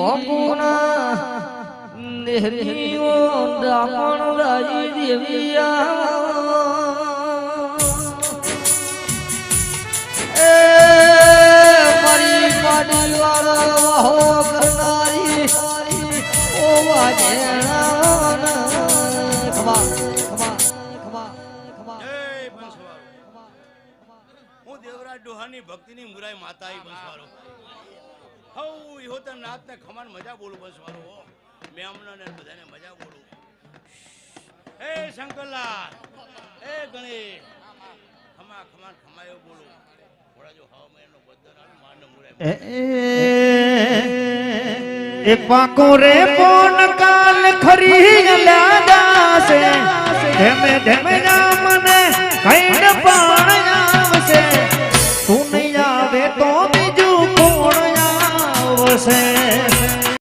ગોકુના દેહરીઓ ડામણ રાજી દેવિયા મારી પાડી વાળા હો કરનારી ઓ વાજેણા ખબા હું દેવરાજ ડોહાની ભક્તિની મુરાઈ માતાઈ બંસવારો હઉ ઈહોતર નાથને ખમાન મજા બોલું બંસવારો મેમનાને બધાને મજા બોલું એ શંકરલાલ એ ગણેશ ખમાન ખમાયો બોલું થોડા જો હવા મહિનાનો બદલાનો માનનો મુરાઈ એ પાકો રે પોન કાલ ખરી લાદાસે ધમે ધમે નામને કઈન પાણ આવશે